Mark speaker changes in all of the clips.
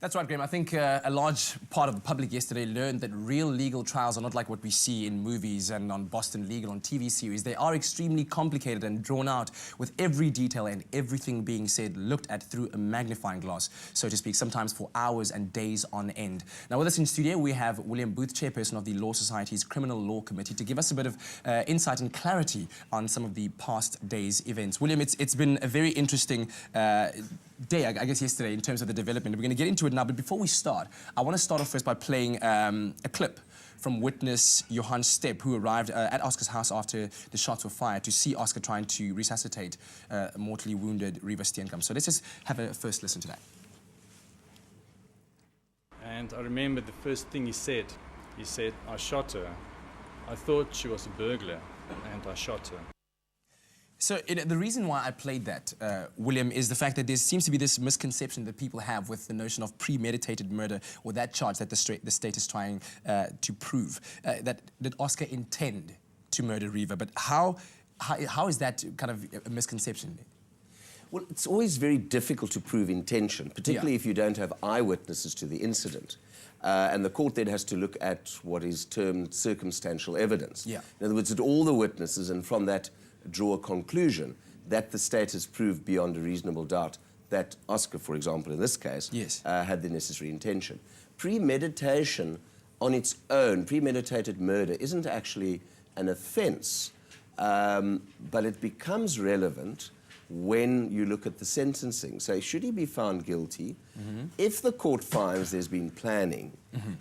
Speaker 1: That's right, Graham. I think a large part of the public yesterday learned that real legal trials are not like what we see in movies and on Boston Legal, on TV series. They are extremely complicated and drawn out, with every detail and everything being said looked at through a magnifying glass, so to speak, sometimes for hours and days on end. Now, with us in studio, we have William Booth, chairperson of the Law Society's Criminal Law Committee, to give us a bit of insight and clarity on some of the past days' events. William, it's been a very interesting day, I guess, yesterday in terms of the development. We're going to get into it now, but before we start, I want to start off first by playing a clip from witness Johan Stepp, who arrived at Oscar's house after the shots were fired to see Oscar trying to resuscitate mortally wounded Reeva Steenkamp. So let's just have a first listen to that.
Speaker 2: And I remember the first thing he said, I shot her. I thought she was a burglar, and I shot her.
Speaker 1: So the reason why I played that, William, is the fact that there seems to be this misconception that people have with the notion of premeditated murder, or that charge that the state is trying to prove, that did Oscar intend to murder Reeva? But how is that kind of a misconception?
Speaker 3: Well, it's always very difficult to prove intention, particularly if you don't have eyewitnesses to the incident. And the court then has to look at what is termed circumstantial evidence. In other words, at all the witnesses, and from that draw a conclusion that the state has proved beyond a reasonable doubt that Oscar, for example, in this case, had the necessary intention. Premeditation on its own, premeditated murder, isn't actually an offence, but it becomes relevant when you look at the sentencing. So should he be found guilty, if the court finds there's been planning,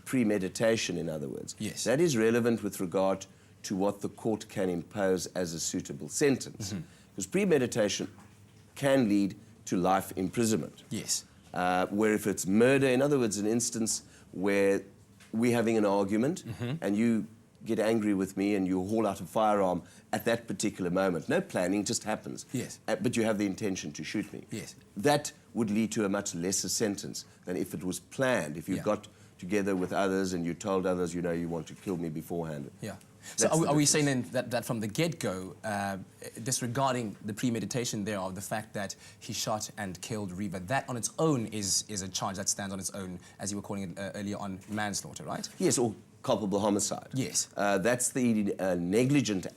Speaker 3: premeditation in other words, that is relevant with regard to what the court can impose as a suitable sentence. Because premeditation can lead to life imprisonment. Where if it's murder, in other words, an instance where we're having an argument and you get angry with me and you haul out a firearm at that particular moment. No planning, just happens. But you have the intention to shoot me. That would lead to a much lesser sentence than if it was planned, if you got together with others and you told others, you know, you want to kill me beforehand.
Speaker 1: So are we saying then that from the get-go, disregarding the premeditation there of the fact that he shot and killed Reeva, that on its own is a charge that stands on its own, as you were calling it earlier on, manslaughter, right?
Speaker 3: Yes, or culpable homicide. That's the negligent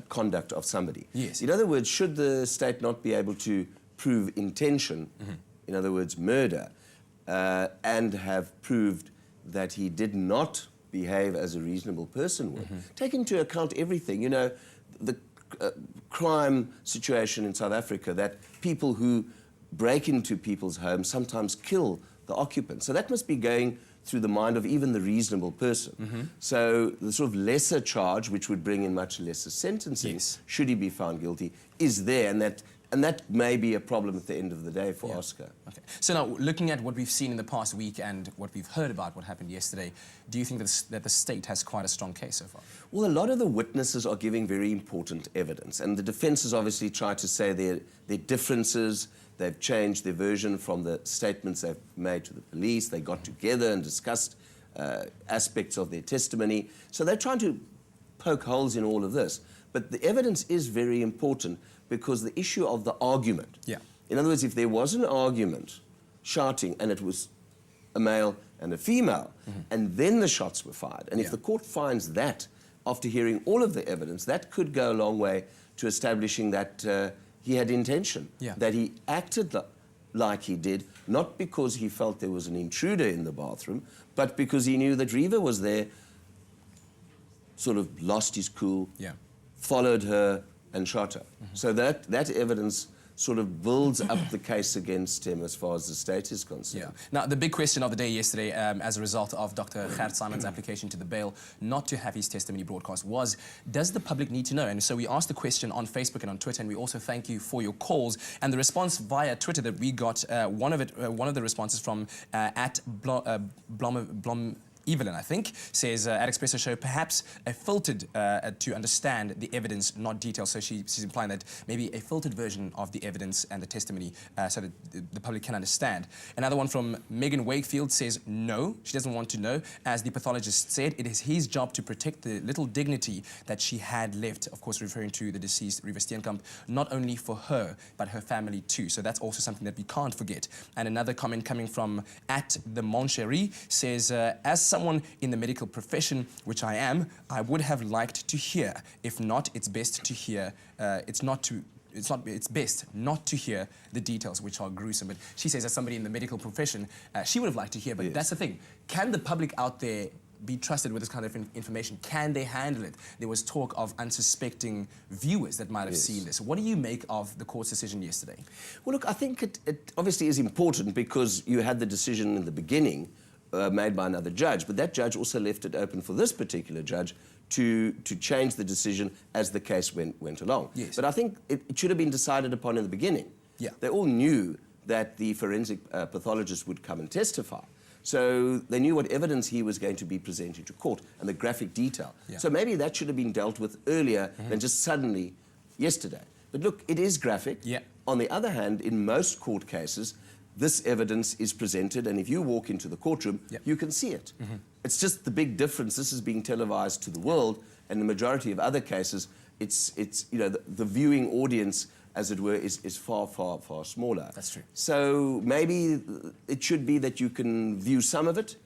Speaker 3: conduct of somebody. In other words, should the state not be able to prove intention, in other words, murder, and have proved that he did not behave as a reasonable person would, take into account everything, you know, the crime situation in South Africa, that people who break into people's homes sometimes kill the occupants. So that must be going through the mind of even the reasonable person. So the sort of lesser charge, which would bring in much lesser sentencing, should he be found guilty, is there, and that may be a problem at the end of the day for Oscar.
Speaker 1: So now, looking at what we've seen in the past week and what we've heard about what happened yesterday, do you think that the state has quite a strong case so far?
Speaker 3: Well, a lot of the witnesses are giving very important evidence, and the defence has obviously tried to say their differences. They've changed their version from the statements they've made to the police. They got together and discussed aspects of their testimony. So they're trying to poke holes in all of this. But the evidence is very important, because the issue of the argument. In other words, if there was an argument, shouting, and it was a male and a female, and then the shots were fired, and if the court finds that, after hearing all of the evidence, that could go a long way to establishing that he had intention, that he acted like he did, not because he felt there was an intruder in the bathroom, but because he knew that Reeva was there, sort of lost his cool, followed her, and shot her. So that evidence sort of builds up the case against him as far as the state is concerned.
Speaker 1: Now, the big question of the day yesterday, as a result of Dr. Gert Simon's application to the bail not to have his testimony broadcast, was, does the public need to know? And so we asked the question on Facebook and on Twitter, and we also thank you for your calls. And the response via Twitter that we got, one of the responses from at Evelyn, I think, says at Expresso Show, perhaps a filtered to understand the evidence, not details. So she's implying that maybe a filtered version of the evidence and the testimony so that the public can understand. Another one from Megan Wakefield says no, she doesn't want to know. As the pathologist said, it is his job to protect the little dignity that she had left, of course referring to the deceased Reeva Steenkamp, not only for her, but her family too. So that's also something that we can't forget. And another comment coming from @the says, as someone in the medical profession, which I am, I would have liked to hear. If not, it's best to hear. It's best not to hear the details, which are gruesome. But she says, as somebody in the medical profession, she would have liked to hear. But yes, that's the thing. Can the public out there be trusted with this kind of information? Can they handle it? There was talk of unsuspecting viewers that might have seen this. What do you make of the court's decision yesterday? Well,
Speaker 3: look, I think it obviously is important because you had the decision in the beginning made by another judge, but that judge also left it open for this particular judge to change the decision as the case went along.
Speaker 1: Yes.
Speaker 3: But I think it should have been decided upon in the beginning.
Speaker 1: Yeah.
Speaker 3: They all knew that the forensic pathologist would come and testify. So they knew what evidence he was going to be presenting to court and the graphic detail.
Speaker 1: Yeah.
Speaker 3: So maybe that should have been dealt with earlier than just suddenly yesterday. But look, it is graphic.
Speaker 1: Yeah.
Speaker 3: On the other hand, in most court cases, this evidence is presented, and if you walk into the courtroom, you can see it. It's just the big difference. This is being televised to the world, and the majority of other cases, it's you know, the viewing audience, as it were, is far, far, far smaller.
Speaker 1: That's true.
Speaker 3: So maybe it should be that you can view some of it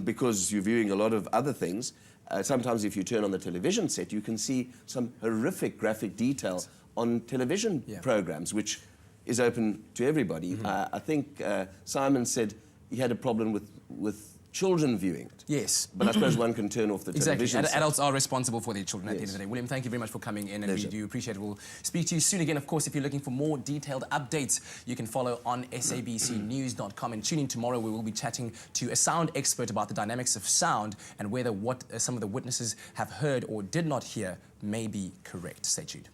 Speaker 3: because you're viewing a lot of other things. Sometimes if you turn on the television set, you can see some horrific graphic detail on television programs, which is open to everybody. I think Simon said he had a problem with children viewing it.
Speaker 1: Yes.
Speaker 3: But I suppose one can turn off the television.
Speaker 1: Exactly. Adults are responsible for their children at the end of the day. William, thank you very much for coming in, and we do appreciate it. We'll speak to you soon again. Of course, if you're looking for more detailed updates, you can follow on sabcnews.com, and tune in tomorrow. We will be chatting to a sound expert about the dynamics of sound and whether what some of the witnesses have heard or did not hear may be correct. Stay tuned.